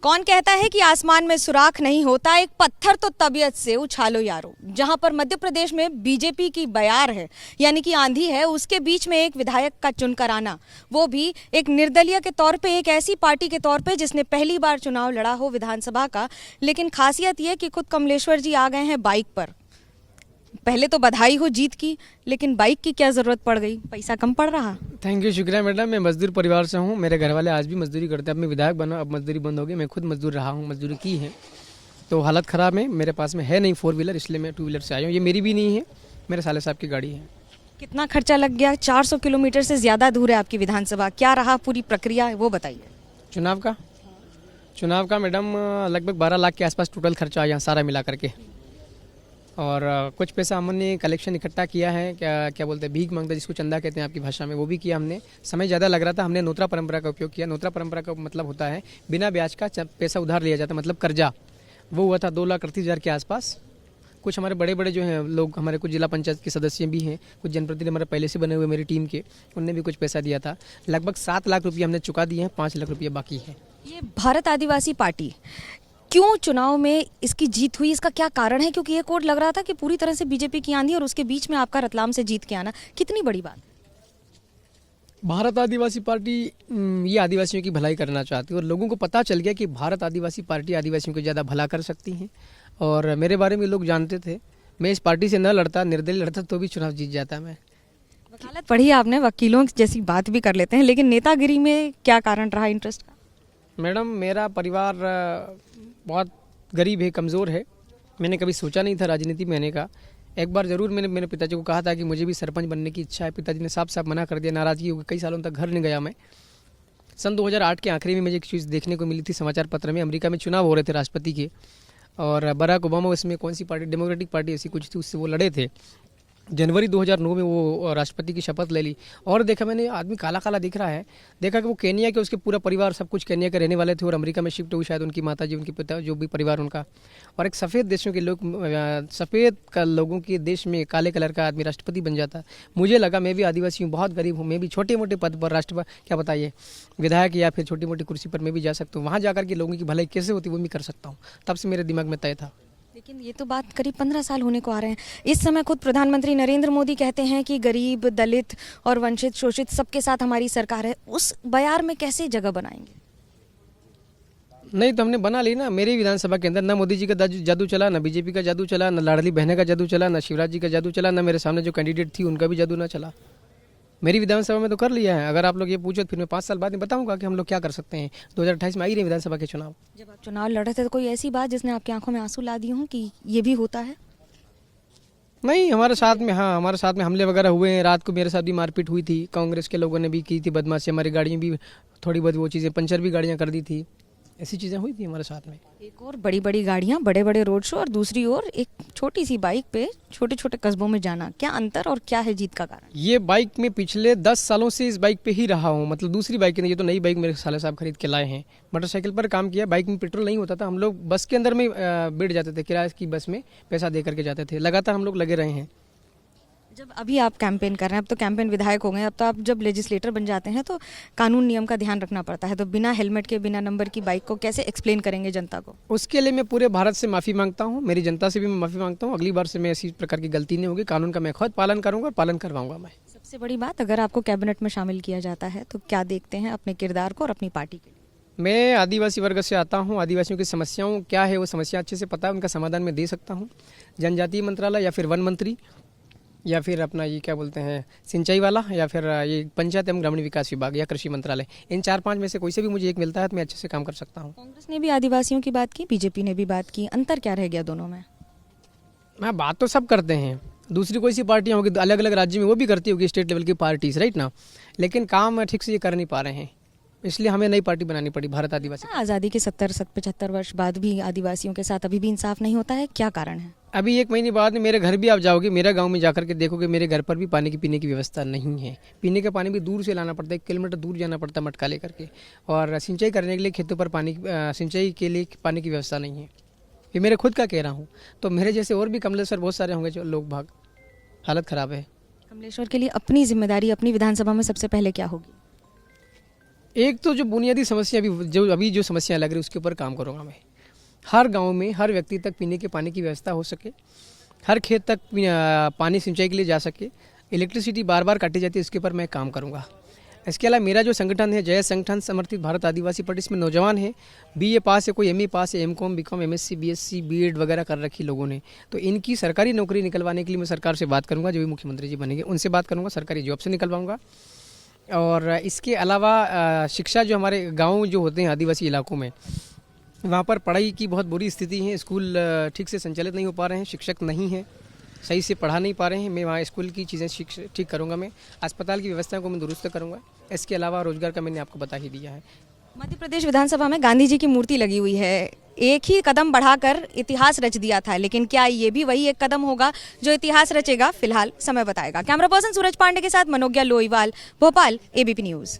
कौन कहता है कि आसमान में सुराख नहीं होता, एक पत्थर तो तबीयत से उछालो यारो। जहां पर मध्य प्रदेश में बीजेपी की बयार है, यानी कि आंधी है, उसके बीच में एक विधायक का चुनकर आना, वो भी एक निर्दलीय के तौर पे, एक ऐसी पार्टी के तौर पे जिसने पहली बार चुनाव लड़ा हो विधानसभा का। लेकिन खासियत ये कि खुद कमलेश्वर जी आ गए हैं बाइक पर। पहले तो बधाई हो जीत की, लेकिन बाइक की क्या जरूरत पड़ गई, पैसा कम पड़ रहा? थैंक यू, शुक्रिया मैडम। मैं मजदूर परिवार से हूँ। मेरे घर वाले आज भी मजदूरी करते हैं। अब मैं विधायक बना, अब मजदूरी बंद हो गई। मैं खुद मजदूर रहा हूँ, मजदूरी की है, तो हालत ख़राब है। मेरे पास में है नहीं 4 व्हीलर, इसलिए मैं 2 व्हीलर से आया हूँ। ये मेरी भी नहीं है, मेरे साले साहब की गाड़ी है। कितना खर्चा लग गया? 400 किलोमीटर से ज़्यादा दूर है आपकी विधानसभा, क्या रहा पूरी प्रक्रिया वो बताइए। चुनाव का मैडम लगभग 12 लाख के आसपास टोटल खर्चा आया सारा मिला करके। और कुछ पैसा हमने कलेक्शन इकट्ठा किया है, क्या बोलते हैं, भीख मांगता जिसको चंदा कहते हैं आपकी भाषा में, वो भी किया हमने। समय ज़्यादा लग रहा था, हमने नोत्रा परंपरा का उपयोग किया। नोत्रा परंपरा का मतलब होता है बिना ब्याज का पैसा उधार लिया जाता है, मतलब कर्जा। वो हुआ था 2,38,000 के आसपास। कुछ हमारे बड़े बड़े जो हैं लोग, हमारे कुछ जिला पंचायत के सदस्य भी हैं, कुछ जनप्रतिनिधि हमारे पहले से बने हुए मेरी टीम के, उनने भी कुछ पैसा दिया था। लगभग 7 लाख रुपये हमने चुका दिए हैं, 5 लाख रुपये बाकी है। ये भारत आदिवासी पार्टी क्यों चुनाव में इसकी जीत हुई, इसका क्या कारण है? क्योंकि ये कोड लग रहा था कि पूरी तरह से बीजेपी की आंधी और उसके बीच में आपका रतलाम से जीत के आना, कितनी बड़ी बात? भारत आदिवासी पार्टी ये आदिवासियों की भलाई करना चाहती है, और लोगों को पता चल गया कि भारत आदिवासी पार्टी आदिवासियों को ज़्यादा भला कर सकती है। और मेरे बारे में लोग जानते थे, मैं इस पार्टी से न लड़ता, निर्दलीय लड़ता, तो भी चुनाव जीत जाता मैं। वकालत पढ़ी आपने, वकीलों जैसी बात भी कर लेते हैं, लेकिन नेतागिरी में क्या कारण रहा इंटरेस्ट का? मैडम, मेरा परिवार बहुत गरीब है, कमज़ोर है। मैंने कभी सोचा नहीं था राजनीति में आने का। एक बार ज़रूर मैंने मेरे पिताजी को कहा था कि मुझे भी सरपंच बनने की इच्छा है। पिताजी ने साफ साफ मना कर दिया, नाराज़गी हो गई। कई सालों तक घर नहीं गया मैं। सन 2008 के आखिरी में मुझे एक चीज़ देखने को मिली थी समाचार पत्र में। अमेरिका में चुनाव हो रहे थे राष्ट्रपति के, और बराक ओबामा उसमें कौन सी पार्टी, डेमोक्रेटिक पार्टी ऐसी कुछ थी, उससे वो लड़े थे। जनवरी 2009 में वो राष्ट्रपति की शपथ ले ली, और देखा मैंने आदमी काला काला दिख रहा है। देखा कि वो केनिया के, उसके पूरा परिवार सब कुछ केनिया के रहने वाले थे, और अमेरिका में शिफ्ट हुई शायद उनकी माता जी, उनके पिता, जो भी परिवार उनका। और एक सफ़ेद देशों के लोग, सफ़ेद का लोगों के देश में काले कलर का आदमी राष्ट्रपति बन जाता। मुझे लगा मैं भी आदिवासी हूँ, बहुत गरीब हूँ, मैं भी छोटे मोटे पद पर राष्ट्रपति, क्या बताइए, विधायक या फिर छोटी मोटी कुर्सी पर मैं भी जा सकता हूँ। वहाँ जाकर के लोगों की भलाई कैसे होती वो भी कर सकता हूँ। तब से मेरे दिमाग में तय था। लेकिन ये तो बात करीब 15 साल होने को आ रहे हैं। इस समय खुद प्रधानमंत्री नरेंद्र मोदी कहते हैं कि गरीब, दलित और वंचित, शोषित सबके साथ हमारी सरकार है। उस बयार में कैसे जगह बनाएंगे? नहीं तो हमने बना ली ना। मेरी विधानसभा के अंदर ना मोदी जी का जादू चला, ना बीजेपी का जादू चला, ना लाडली बहने का जादू चला, ना शिवराज जी का जादू चला, ना मेरे सामने जो कैंडिडेट थी उनका भी जादू ना चला। मेरी विधानसभा में तो कर लिया है। अगर आप लोग ये पूछो तो फिर मैं 5 साल बाद में बताऊंगा कि हम लोग क्या कर सकते हैं। 2028 में आई रही विधानसभा के चुनाव। जब आप चुनाव लड़ रहे थे तो कोई ऐसी बात जिसने आपकी आंखों में आंसू ला दिए हों कि ये भी होता है? नहीं, हमारे साथ में, हाँ, हमारे साथ में हमले वगैरह हुए हैं। रात को मेरे साथ भी मारपीट हुई थी, कांग्रेस के लोगों ने भी की थी बदमाशी। हमारी गाड़ियाँ भी थोड़ी बहुत वो चीज़ें, पंचर भी गाड़ियाँ कर दी थी। ऐसी चीज़ें हुई थी हमारे साथ में। एक और बड़ी बड़ी गाड़ियां, बड़े बड़े रोड शो, और दूसरी ओर एक छोटी सी बाइक पे छोटे छोटे कस्बों में जाना, क्या अंतर और क्या है जीत का कारण? ये बाइक में पिछले 10 सालों से इस बाइक पे ही रहा हूँ। मतलब दूसरी बाइक नहीं, ये तो नई बाइक मेरे साले साहब खरीद के लाए हैं। मोटरसाइकिल पर काम किया। बाइक में पेट्रोल नहीं होता था, हम लोग बस के अंदर में बैठ जाते थे, किराए की बस में पैसा दे करके जाते थे। लगातार हम लोग लगे रहे हैं। जब अभी आप कैंपेन कर रहे हैं, अब तो कैंपेन विधायक हो गए, अब तो आप जब लेजिस्लेटर बन जाते हैं तो कानून नियम का ध्यान रखना पड़ता है। तो बिना हेलमेट के, बिना नंबर की बाइक को कैसे एक्सप्लेन करेंगे जनता को? उसके लिए मैं पूरे भारत से माफ़ी मांगता हूँ, मेरी जनता से भी मैं माफ़ी मांगता हूँ। अगली बार से मैं ऐसी प्रकार की गलती नहीं होगी। कानून का मैं खुद पालन करूँगा और पालन करवाऊंगा मैं। सबसे बड़ी बात, अगर आपको कैबिनेट में शामिल किया जाता है तो क्या देखते हैं अपने किरदार को और अपनी पार्टी के लिए? मैं आदिवासी वर्ग से आता हूँ। आदिवासियों की समस्याओं क्या है वो समस्या अच्छे से पता है, उनका समाधान मैं दे सकता हूँ। जनजातीय मंत्रालय या फिर वन मंत्री, या फिर अपना ये क्या बोलते हैं सिंचाई वाला, या फिर ये पंचायत एवं ग्रामीण विकास विभाग या कृषि मंत्रालय, इन 4-5 में से कोई से भी मुझे एक मिलता है तो मैं अच्छे से काम कर सकता हूँ। कांग्रेस ने भी आदिवासियों की बात की, बीजेपी ने भी बात की, अंतर क्या रह गया दोनों में? मैं बात तो सब करते हैं। दूसरी कोई सी पार्टियाँ होगी अलग अलग राज्य में, वो भी करती होगी, स्टेट लेवल की पार्टीज, राइट ना। लेकिन काम ठीक से ये कर नहीं पा रहे हैं, इसलिए हमें नई पार्टी बनानी पड़ी, भारत आदिवासी। आज़ादी के 70-75 वर्ष बाद भी आदिवासियों के साथ अभी भी इंसाफ नहीं होता है, क्या कारण है? अभी 1 महीने बाद मेरे घर भी आप जाओगे, मेरा गांव में जाकर के देखोगे, मेरे घर पर भी पानी की पीने की व्यवस्था नहीं है। पीने का पानी भी दूर से लाना पड़ता है, 1 किलोमीटर दूर जाना पड़ता है मटका लेकर के। और सिंचाई करने के लिए खेतों पर सिंचाई के लिए पानी की व्यवस्था नहीं है। ये मेरे खुद का कह रहा हूँ। तो मेरे जैसे और भी कमलेश्वर बहुत सारे होंगे जो लोग भाग, हालत ख़राब है। कमलेश्वर के लिए अपनी जिम्मेदारी अपनी विधानसभा में सबसे पहले क्या होगी? एक तो जो बुनियादी समस्या अभी जो समस्या लग रही है उसके ऊपर काम करूँगा मैं। हर गांव में हर व्यक्ति तक पीने के पानी की व्यवस्था हो सके, हर खेत तक पानी सिंचाई के लिए जा सके, इलेक्ट्रिसिटी बार बार काटी जाती है, इसके ऊपर मैं काम करूँगा। इसके अलावा मेरा जो संगठन है जय संगठन समर्थित भारत आदिवासी पार्टी, इसमें नौजवान है, बीए पास है, कोई एमए पास है, MCom BCom MSc BSc BEd वगैरह कर रखी लोगों ने, तो इनकी सरकारी नौकरी निकलवाने के लिए मैं सरकार से बात करूँगा। जो भी मुख्यमंत्री जी बनेंगे उनसे बात करूँगा, सरकारी जॉब से निकलवाऊँगा। और इसके अलावा शिक्षा जो हमारे गाँव जो होते हैं आदिवासी इलाकों में, वहाँ पर पढ़ाई की बहुत बुरी स्थिति है। स्कूल ठीक से संचालित नहीं हो पा रहे हैं, शिक्षक नहीं हैं, सही से पढ़ा नहीं पा रहे हैं। मैं वहाँ स्कूल की चीज़ें ठीक करूँगा। मैं अस्पताल की व्यवस्था को मैं दुरुस्त करूँगा। इसके अलावा रोजगार का मैंने आपको बता ही दिया है। मध्य प्रदेश विधानसभा में गांधी जी की मूर्ति लगी हुई है। एक ही कदम बढ़ाकर इतिहास रच दिया था, लेकिन क्या ये भी वही एक कदम होगा जो इतिहास रचेगा? फिलहाल समय बताएगा। कैमरा पर्सन सूरज पांडे के साथ मनोज्ञा लोईवाल, भोपाल, एबीपी न्यूज़।